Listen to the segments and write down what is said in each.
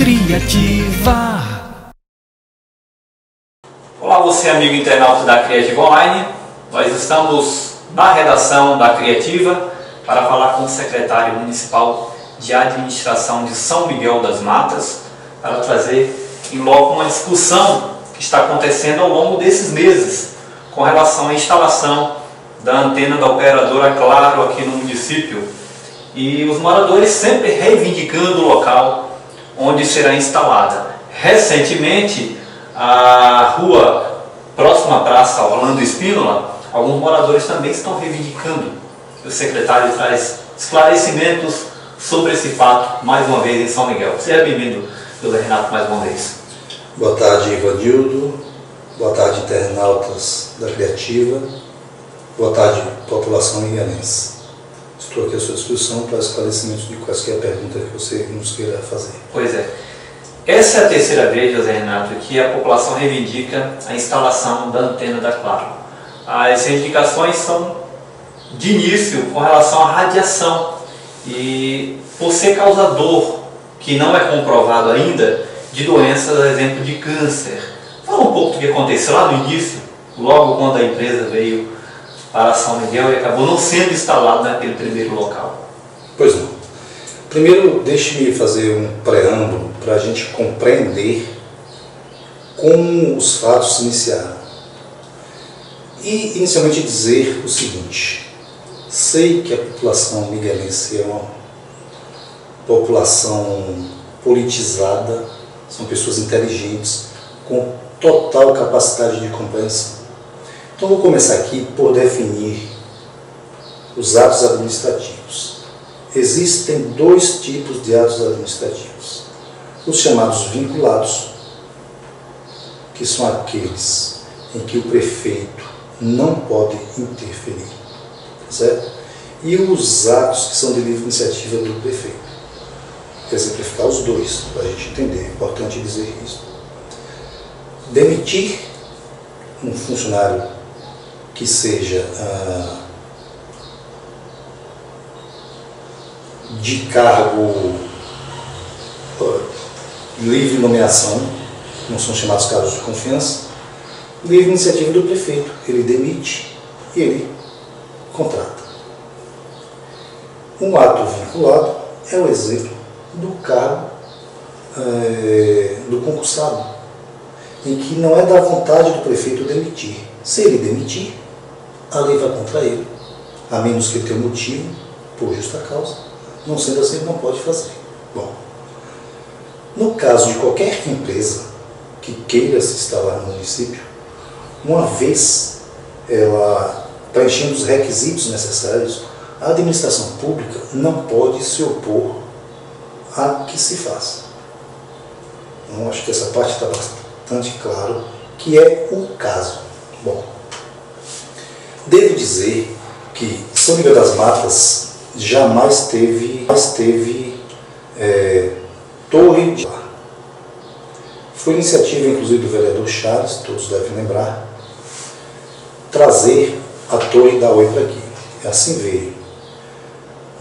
Criativa. Olá, você amigo internauta da Criativa Online. Nós estamos na redação da Criativa para falar com o secretário municipal de administração de São Miguel das Matas para trazer em loco uma discussão que está acontecendo ao longo desses meses com relação à instalação da antena da operadora Claro aqui no município, e os moradores sempre reivindicando o local onde será instalada. Recentemente, a rua próxima à Praça Orlando Espínola, alguns moradores também estão reivindicando. O secretário traz esclarecimentos sobre esse fato mais uma vez em São Miguel. Seja bem-vindo, José Renato, mais uma vez. Boa tarde, Ivanildo. Boa tarde, internautas da Criativa. Boa tarde, população miguelense. Estou aqui à sua disposição para esclarecimentos de quaisquer pergunta que você nos queira fazer. Pois é. Essa é a terceira vez, José Renato, que a população reivindica a instalação da antena da Claro. As reivindicações são de início com relação à radiação e por ser causador, que não é comprovado ainda, de doenças, exemplo de câncer. Fala um pouco do que aconteceu lá no início, logo quando a empresa veio para São Miguel e acabou não sendo instalado naquele primeiro local. Pois não. Primeiro, deixe-me fazer um preâmbulo para a gente compreender como os fatos se iniciaram. E, inicialmente, dizer o seguinte: sei que a população miguelense é uma população politizada, são pessoas inteligentes, com total capacidade de compreensão. Então, vou começar aqui por definir os atos administrativos. Existem dois tipos de atos administrativos. Os chamados vinculados, que são aqueles em que o prefeito não pode interferir, certo? E os atos que são de livre iniciativa do prefeito. Quer exemplificar os dois, para a gente entender, é importante dizer isso. Demitir um funcionário que seja de cargo livre nomeação, não são chamados cargos de confiança, livre iniciativa do prefeito. Ele demite e ele contrata. Um ato vinculado é o exemplo do cargo do concursado, em que não é da vontade do prefeito demitir. Se ele demitir, a lei vai contra ele, a menos que ele tenha motivo, por justa causa. Não sendo assim, ele não pode fazer. Bom, no caso de qualquer empresa que queira se instalar no município, uma vez ela preenchendo os requisitos necessários, a administração pública não pode se opor a que se faça. Então, acho que essa parte está bastante claro, que é o caso. Bom, devo dizer que São Miguel das Matas jamais teve torre de ar. Foi iniciativa, inclusive, do vereador Charles, todos devem lembrar, trazer a torre da Oi para aqui. Assim veio.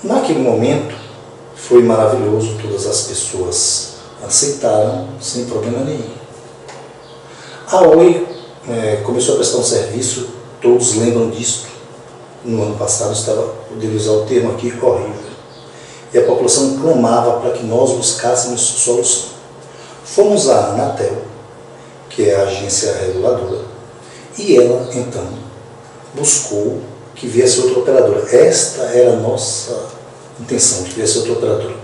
Naquele momento, foi maravilhoso, todas as pessoas aceitaram sem problema nenhum. A Oi começou a prestar um serviço, todos lembram disso. No ano passado, estava, poderia usar o termo aqui, horrível. E a população clamava para que nós buscássemos solução. Fomos à Anatel, que é a agência reguladora, e ela, então, buscou que viesse outra operadora. Esta era a nossa intenção, que viesse outra operadora.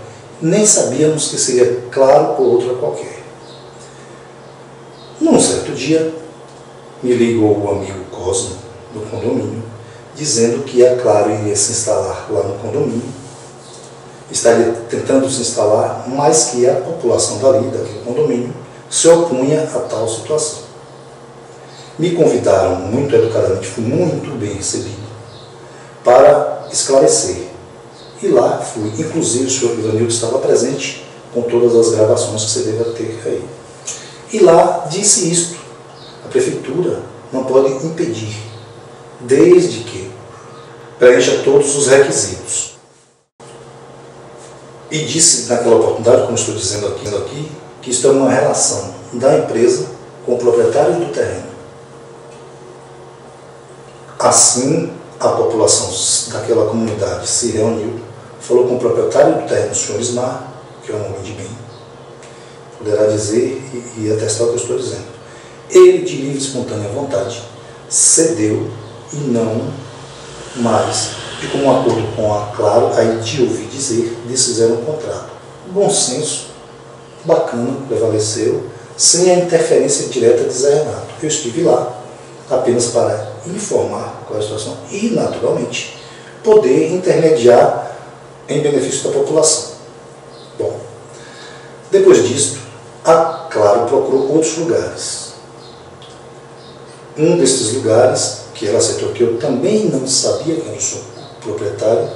Nem sabíamos que seria Claro por outra qualquer. Num certo dia, me ligou o amigo Cosmo, do condomínio, dizendo que a Claro iria se instalar lá no condomínio, estaria tentando se instalar, mas que a população dali, daquele condomínio, se opunha a tal situação. Me convidaram muito educadamente, fui muito bem recebido, para esclarecer. E lá fui, inclusive o senhor Ivanildo estava presente com todas as gravações que você deve ter aí. E lá disse isto: a prefeitura não pode impedir, desde que preencha todos os requisitos. E disse naquela oportunidade, como estou dizendo aqui, que isto é uma relação da empresa com o proprietário do terreno. Assim, a população daquela comunidade se reuniu, falou com o proprietário do terreno, o senhor Ismar, que é um homem de bem, poderá dizer e atestar o que eu estou dizendo. Ele, de livre e espontânea vontade, cedeu e não mais, de comum acordo com a Claro, aí de ouvir dizer, desfizeram um contrato. Bom senso, bacana, prevaleceu, sem a interferência direta de Zé Renato. Eu estive lá apenas para informar qual é a situação e, naturalmente, poder intermediar em benefício da população. Bom, depois disto, a Claro procurou outros lugares. Um desses lugares, que ela aceitou que eu também não sabia quem eu sou proprietário,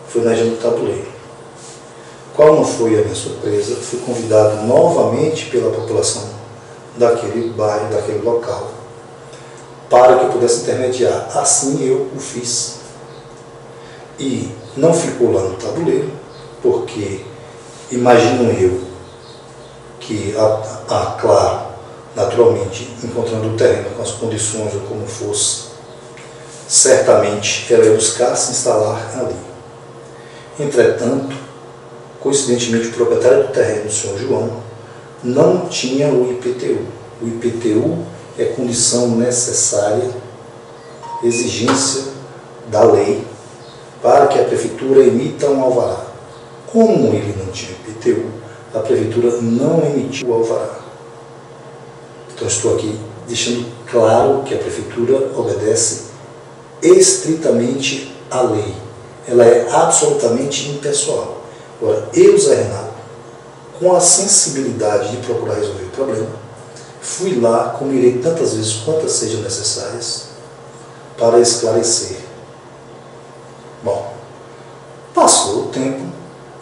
foi na região do Tabuleiro. Qual não foi a minha surpresa? Fui convidado novamente pela população daquele bairro, daquele local, para que eu pudesse intermediar. Assim eu o fiz. E não ficou lá no Tabuleiro, porque imagino eu que a Claro, naturalmente, encontrando o terreno com as condições ou como fosse, certamente ela ia buscar se instalar ali. Entretanto, coincidentemente, o proprietário do terreno, o senhor João, não tinha o IPTU. O IPTU é condição necessária, exigência da lei, para que a prefeitura emita um alvará. Como ele não tinha IPTU, a prefeitura não emitiu o alvará. Então estou aqui deixando claro que a prefeitura obedece estritamente à lei. Ela é absolutamente impessoal. Agora, eu, Zé Renato, com a sensibilidade de procurar resolver o problema, fui lá, como irei tantas vezes quantas sejam necessárias, para esclarecer. Bom, passou o tempo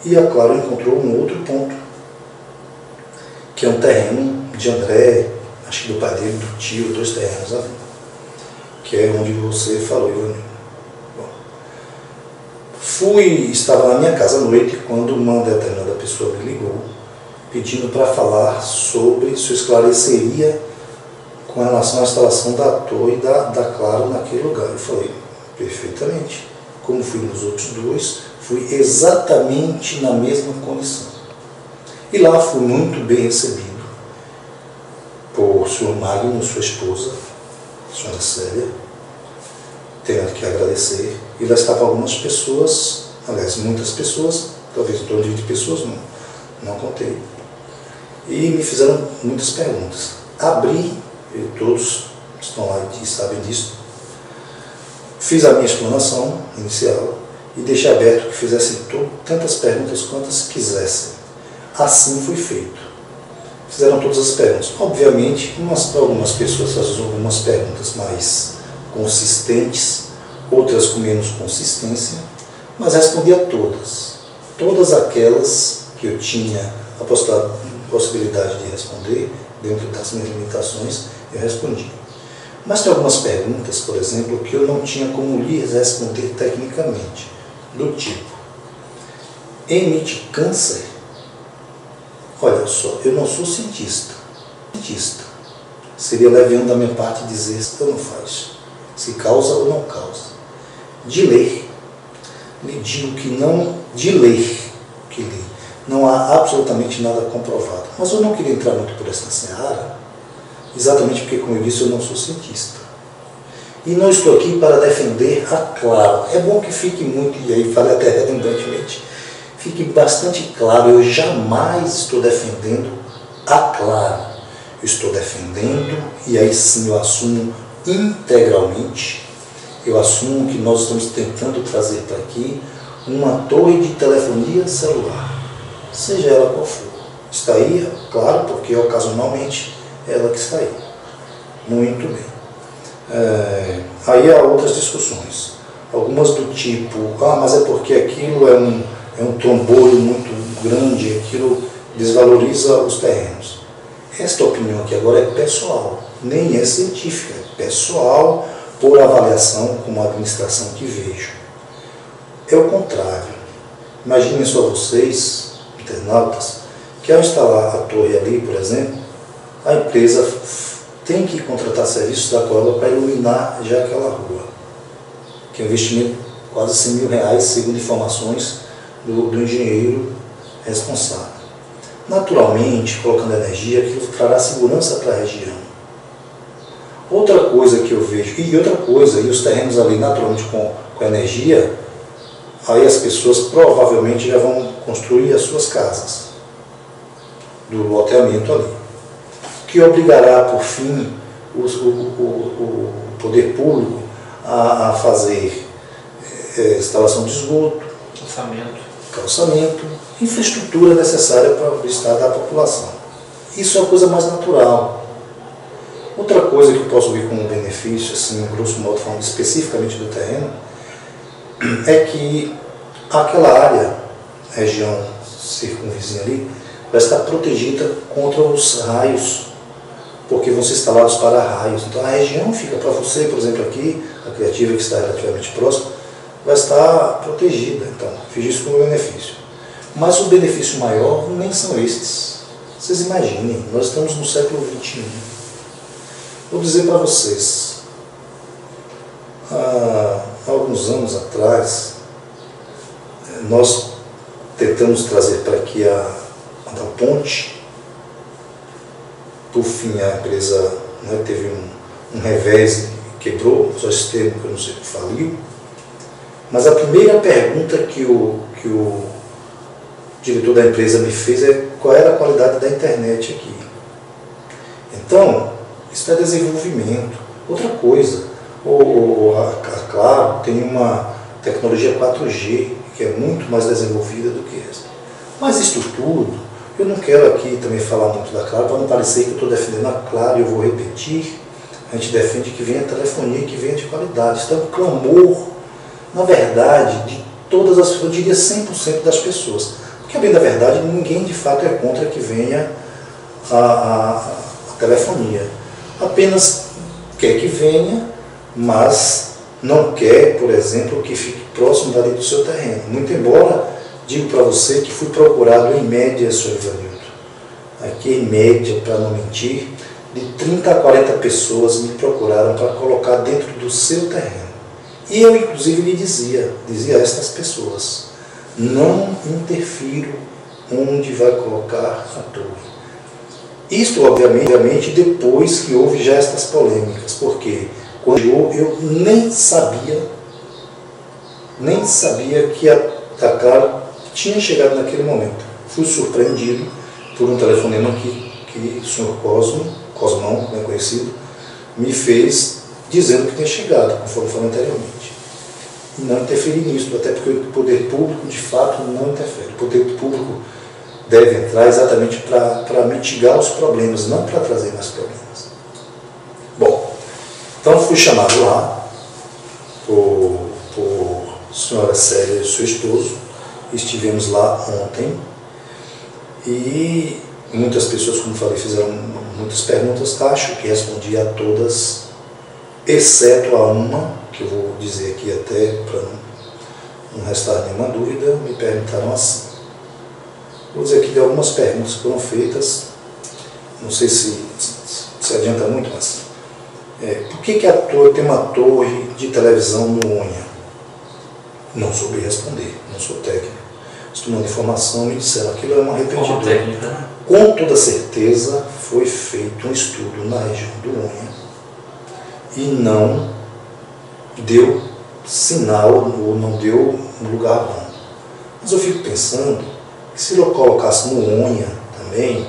e a Claro encontrou um outro ponto, que é um terreno de André, acho que do pai dele, do tio, 2 terrenos ali, que é onde você falou, Ivanildo. Estava na minha casa à noite quando uma determinada pessoa me ligou pedindo para falar sobre se eu esclareceria com relação à instalação da torre da Claro naquele lugar. Eu falei, perfeitamente. Como fui nos outros 2, fui exatamente na mesma condição. E lá fui muito bem recebido por o senhor Magno, sua esposa, a senhora Célia. Tenho que agradecer. E lá estavam algumas pessoas, aliás, muitas pessoas, talvez em torno de 20 pessoas, não contei. E me fizeram muitas perguntas. Abri, e todos estão lá e sabem disso, fiz a minha explanação inicial e deixei aberto que fizessem tantas perguntas quantas quisessem. Assim foi feito. Fizeram todas as perguntas. Obviamente, algumas pessoas fazem algumas perguntas mais consistentes, outras com menos consistência, mas respondi a todas. Todas aquelas que eu tinha a possibilidade de responder, dentro das minhas limitações, eu respondi. Mas tem algumas perguntas, por exemplo, que eu não tinha como lhes responder tecnicamente, do tipo, emite câncer? Olha só, eu não sou cientista. Seria leviano da minha parte dizer se não faz, se causa ou não causa. De ler, lhe digo que não, de ler, que li, não há absolutamente nada comprovado. Mas eu não queria entrar muito por essa seara, exatamente porque, como eu disse, eu não sou cientista. E não estou aqui para defender a Claro. É bom que fique muito, e aí falei até redundantemente, fique bastante claro, eu jamais estou defendendo a Claro. Eu estou defendendo, e aí sim eu assumo integralmente, eu assumo que nós estamos tentando trazer para aqui uma torre de telefonia celular, seja ela qual for. Está aí, claro, porque ocasionalmente é ela que está aí. Muito bem. Aí há outras discussões. Algumas do tipo, mas é porque aquilo é um trombolho muito grande, aquilo desvaloriza os terrenos. Esta opinião aqui agora é pessoal, nem é científica, é pessoal por avaliação como administração que vejo. É o contrário. Imaginem só vocês, internautas, que ao instalar a torre ali, por exemplo, a empresa tem que contratar serviços da Coelba para iluminar já aquela rua, que é um investimento de quase 100 mil reais, segundo informações do engenheiro responsável. Naturalmente, colocando energia, aquilo trará segurança para a região. Outra coisa que eu vejo, e os terrenos ali naturalmente com energia, aí as pessoas provavelmente já vão construir as suas casas do loteamento ali, que obrigará, por fim, o poder público a fazer instalação de esgoto, calçamento, infraestrutura necessária para o estado da população. Isso é uma coisa mais natural. Outra coisa que eu posso ver como benefício, assim, grosso modo falando especificamente do terreno, é que aquela área, região circunvizinha ali, vai estar protegida contra os raios, porque vão ser instalados para raios. Então a região fica para você, por exemplo aqui, a Criativa, que está relativamente próxima, vai estar protegida. Então, fiz isso como benefício. Mas o benefício maior nem são estes. Vocês imaginem, nós estamos no século XXI. Vou dizer para vocês, há alguns anos atrás, nós tentamos trazer para aqui a ponte. Por fim, a empresa teve um revés, quebrou, só esse termo que eu não sei, faliu. Mas a primeira pergunta que o diretor da empresa me fez é qual era a qualidade da internet aqui. Então, isso é desenvolvimento. Outra coisa, Claro, tem uma tecnologia 4G que é muito mais desenvolvida do que essa. Mas isso tudo, eu não quero aqui também falar muito da Claro, para não parecer que eu estou defendendo a Claro, e eu vou repetir. A gente defende que venha telefonia, que venha de qualidade. Isso é um clamor, na verdade, de todas as, eu diria 100% das pessoas. Porque, bem da verdade, ninguém de fato é contra que venha a telefonia. Apenas quer que venha, mas não quer, por exemplo, que fique próximo dali do seu terreno. Muito embora, digo para você que fui procurado em média, Sr. Ivanildo, aqui em média, para não mentir, de 30 a 40 pessoas me procuraram para colocar dentro do seu terreno. E eu, inclusive, lhe dizia a estas pessoas, não interfiro onde vai colocar a torre. Isso, obviamente, depois que houve já estas polêmicas, porque quando eu nem sabia que a Claro tinha chegado naquele momento. Fui surpreendido por um telefonema que o senhor Cosmão, bem conhecido, me fez dizendo que tinha chegado, conforme falei anteriormente. E não interferi nisso, até porque o poder público, de fato, não interfere. O poder público deve entrar exatamente para mitigar os problemas, não para trazer mais problemas. Bom, então fui chamado lá por senhora Célia e seu esposo. Estivemos lá ontem e muitas pessoas, como falei, fizeram muitas perguntas. Acho que respondi a todas, exceto a uma, que eu vou dizer aqui até para não restar nenhuma dúvida. Me perguntaram assim. Vou dizer aqui de algumas perguntas que foram feitas, não sei se adianta muito, mas por que tem uma torre de televisão no Unha? Não soube responder, não sou técnico. Estudando informação, me disseram aquilo é uma repetidora. Com toda certeza foi feito um estudo na região do Unha e não deu sinal, ou não deu um lugar bom. Mas eu fico pensando que se eu colocasse no Unha também,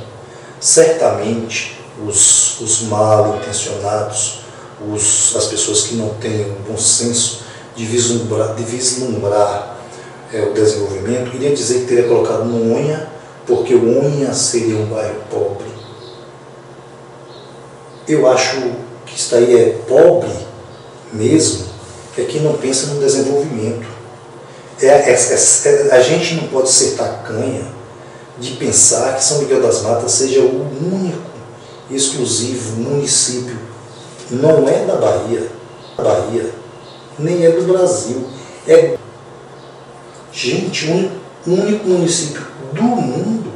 certamente os mal intencionados, as pessoas que não têm o bom senso de vislumbrar o desenvolvimento, iria dizer que teria colocado no Unha porque o Unha seria um bairro pobre. Eu acho que isso aí é pobre mesmo, é quem não pensa no desenvolvimento. A gente não pode ser tacanha de pensar que São Miguel das Matas seja o único e exclusivo município. Não é da Bahia, nem é do Brasil. Gente, o único município do mundo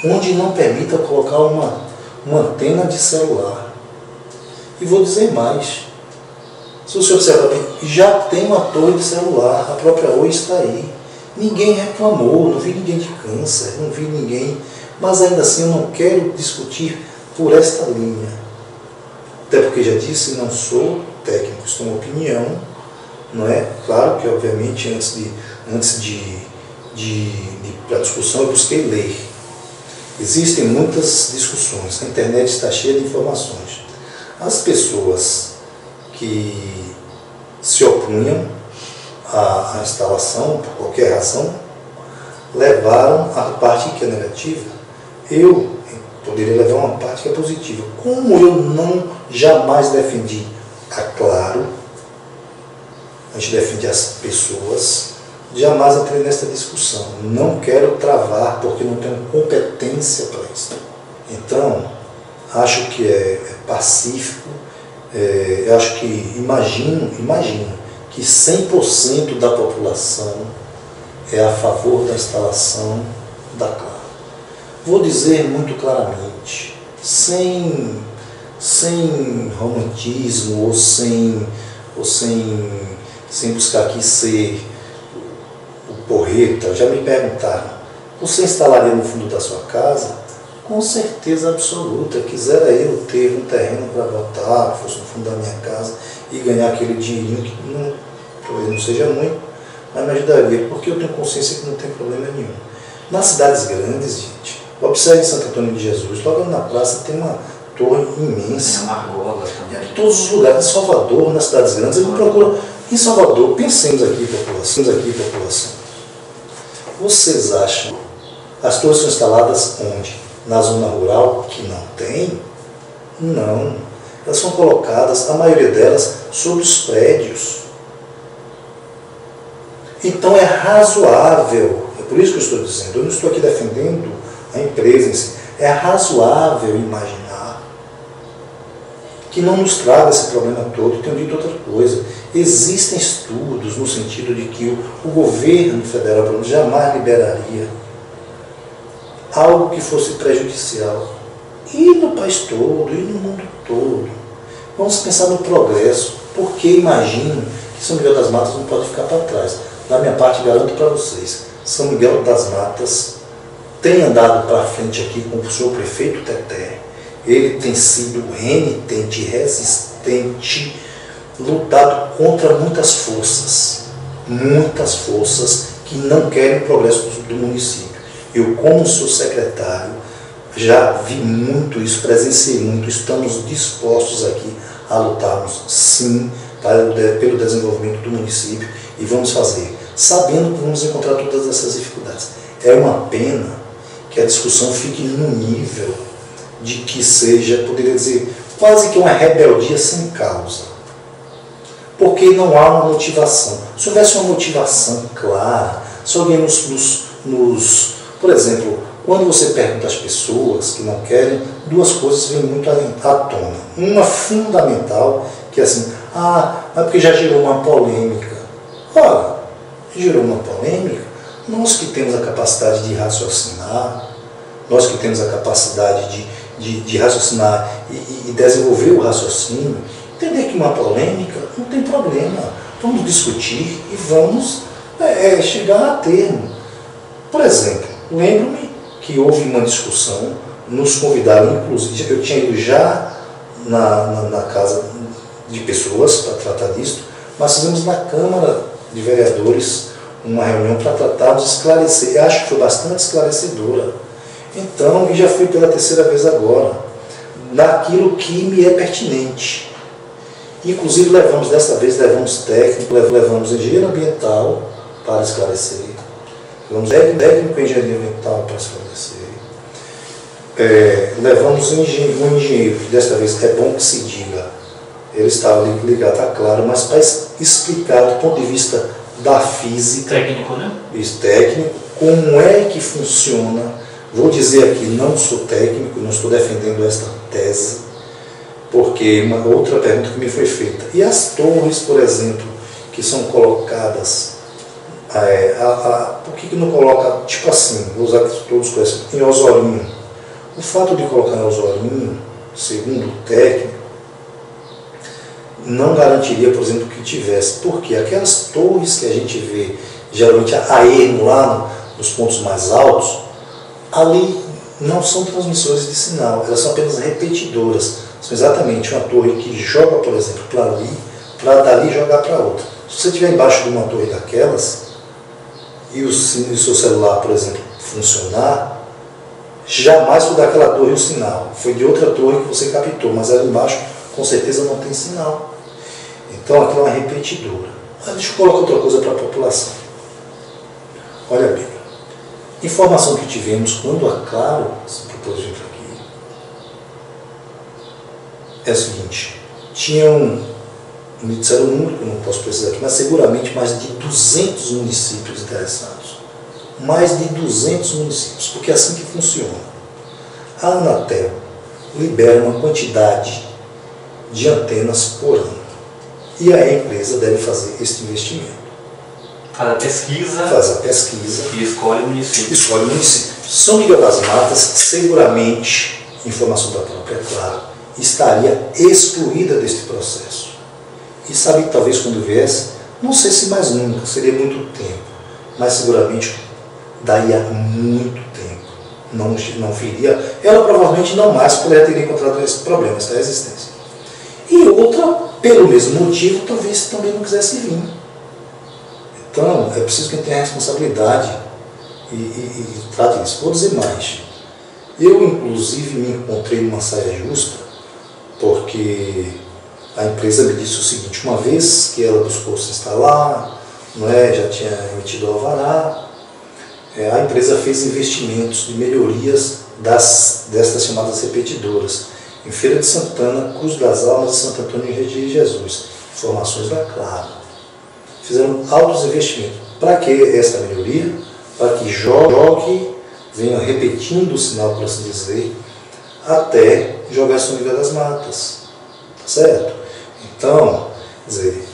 onde não permita colocar uma antena de celular. E vou dizer mais. Se você observar bem, já tem uma torre de celular, a própria Oi está aí. Ninguém reclamou, não vi ninguém de câncer, não vi ninguém, mas ainda assim eu não quero discutir por esta linha. Até porque já disse, não sou técnico, estou uma opinião, não é? Claro que obviamente antes de a discussão eu busquei ler. Existem muitas discussões, a internet está cheia de informações. As pessoas que se opunham à instalação, por qualquer razão, levaram a parte que é negativa. Eu poderia levar uma parte que é positiva. Como eu jamais defendi, claro, a gente defende as pessoas, jamais entrei nesta discussão. Não quero travar porque não tenho competência para isso. Então, acho que é pacífico. Eu acho que imagino que 100% da população é a favor da instalação da Claro. Vou dizer muito claramente, sem romantismo ou sem buscar aqui ser o porreta. Já me perguntaram, você instalaria no fundo da sua casa? Com certeza absoluta. Quisera eu ter um terreno para botar, que fosse no fundo da minha casa, e ganhar aquele dinheirinho que talvez não seja muito, mas me ajudaria, porque eu tenho consciência que não tem problema nenhum. Nas cidades grandes, gente, observe em Santo Antônio de Jesus, logo na praça tem uma torre imensa. Tem a Margola também. Em todos os lugares, em Salvador, nas cidades grandes, ele procura. Em Salvador, pensemos aqui, população. Vocês acham as torres são instaladas onde? Na zona rural, que não tem? Não. Elas são colocadas, a maioria delas, sobre os prédios. Então é razoável, é por isso que eu estou dizendo, eu não estou aqui defendendo a empresa em si, é razoável imaginar que não nos traga esse problema todo. Tenho dito outra coisa, existem estudos no sentido de que o governo federal jamais liberaria algo que fosse prejudicial. E no país todo, e no mundo todo. Vamos pensar no progresso, porque imagino que São Miguel das Matas não pode ficar para trás. Da minha parte, garanto para vocês, São Miguel das Matas tem andado para frente aqui com o senhor prefeito Teté. Ele tem sido renitente, resistente, lutado contra muitas forças que não querem o progresso do município. Eu, como sou secretário, já vi muito isso, presenciei muito, estamos dispostos aqui a lutarmos, sim, pelo desenvolvimento do município, e vamos fazer, sabendo que vamos encontrar todas essas dificuldades. É uma pena que a discussão fique num nível de que seja, poderia dizer, quase que uma rebeldia sem causa, porque não há uma motivação. Se houvesse uma motivação clara, se alguém por exemplo, quando você pergunta às pessoas que não querem, duas coisas vêm muito à tona. Uma fundamental, que é assim, mas porque já gerou uma polêmica. Ora, gerou uma polêmica, nós que temos a capacidade de raciocinar, nós que temos a capacidade de raciocinar e desenvolver o raciocínio, entender que uma polêmica não tem problema. Vamos discutir e vamos chegar a termo. Por exemplo, lembro-me que houve uma discussão, nos convidaram, inclusive, eu tinha ido já na casa de pessoas para tratar disso, mas fizemos na Câmara de Vereadores uma reunião para tratarmos de esclarecer. Eu acho que foi bastante esclarecedora. Então, e já fui pela terceira vez agora, naquilo que me é pertinente. Inclusive, dessa vez levamos técnico, levamos engenheiro ambiental para esclarecer. Levamos técnico em engenharia ambiental para esclarecer. Levamos um engenheiro, que desta vez é bom que se diga, ele estava ligado, tá claro, mas para explicar do ponto de vista da física. Técnico, né? Isso, técnico, como é que funciona. Vou dizer aqui, não sou técnico, não estou defendendo esta tese, porque uma outra pergunta que me foi feita. E as torres, por exemplo, que são colocadas Por que não coloca, tipo assim, vou usar que todos conhecem, em Osório? O fato de colocar em Osório, segundo o técnico, não garantiria, por exemplo, que tivesse, porque aquelas torres que a gente vê, geralmente a ermo lá nos pontos mais altos, ali não são transmissores de sinal, elas são apenas repetidoras. São exatamente uma torre que joga, por exemplo, para ali, para dali jogar para outra. Se você estiver embaixo de uma torre daquelas, e o seu celular, por exemplo, funcionar, jamais foi daquela torre o sinal. Foi de outra torre que você captou, mas ali embaixo com certeza não tem sinal. Então aquilo é uma repetidora. Mas deixa eu colocar outra coisa para a população. Olha bem, informação que tivemos quando a Claro se propôs vir aqui é a seguinte: tinham, me disseram um número que eu não posso precisar aqui, mas seguramente mais de 200 municípios interessados. Mais de 200 municípios, porque é assim que funciona. A Anatel libera uma quantidade de antenas por ano. E a empresa deve fazer este investimento. Faz a pesquisa. Faz a pesquisa. E escolhe o município. Escolhe o município. São Miguel das Matas, seguramente, informação da própria Claro, estaria excluída deste processo. E sabe que talvez quando viesse, não sei se mais nunca, seria muito tempo, mas seguramente daria muito tempo. Não viria. Ela provavelmente não mais, porque ela teria encontrado esse problema, essa resistência. E outra, pelo mesmo motivo, talvez também não quisesse vir. Então, é preciso que a gente tenha responsabilidade e trate isso. Vou dizer mais. Eu, inclusive, me encontrei numa saia justa, porque a empresa me disse o seguinte: uma vez que ela buscou se instalar, já tinha emitido o alvará, a empresa fez investimentos de melhorias destas chamadas repetidoras, em Feira de Santana, Cruz das Almas e Santo Antônio de Jesus. Informações da Claro. Fizeram altos investimentos. Para que esta melhoria? Para que jogue, venha repetindo o sinal, por assim dizer, até jogar São Miguel das Matas. Certo? Então, quer dizer,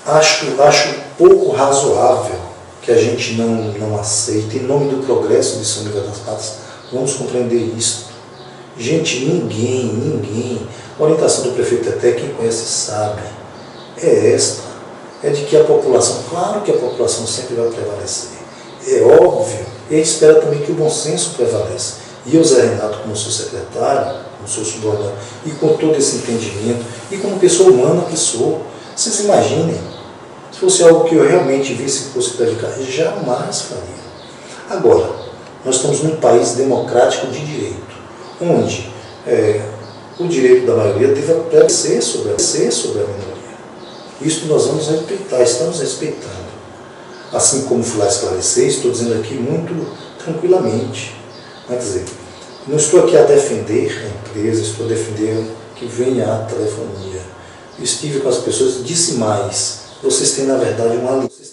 acho pouco razoável que a gente não aceite, em nome do progresso de São Miguel das Matas. Vamos compreender isso. Gente, ninguém, a orientação do prefeito até quem conhece sabe, é esta, é de que a população, claro que a população sempre vai prevalecer, é óbvio, e a gente espera também que o bom senso prevaleça. E eu, Zé Renato, como seu secretário, como seu subordinado, e com todo esse entendimento, e como pessoa humana que sou, vocês imaginem, se fosse algo que eu realmente visse que fosse predicar, jamais faria. Agora, nós estamos num país democrático de direito, onde o direito da maioria deve prevalecer sobre a minoria. Isso nós vamos respeitar, estamos respeitando. Assim como fui lá esclarecer, estou dizendo aqui muito tranquilamente. Quer dizer, não estou aqui a defender a empresa, estou a defender que venha a telefonia. Estive com as pessoas e disse mais: vocês têm na verdade uma aliança.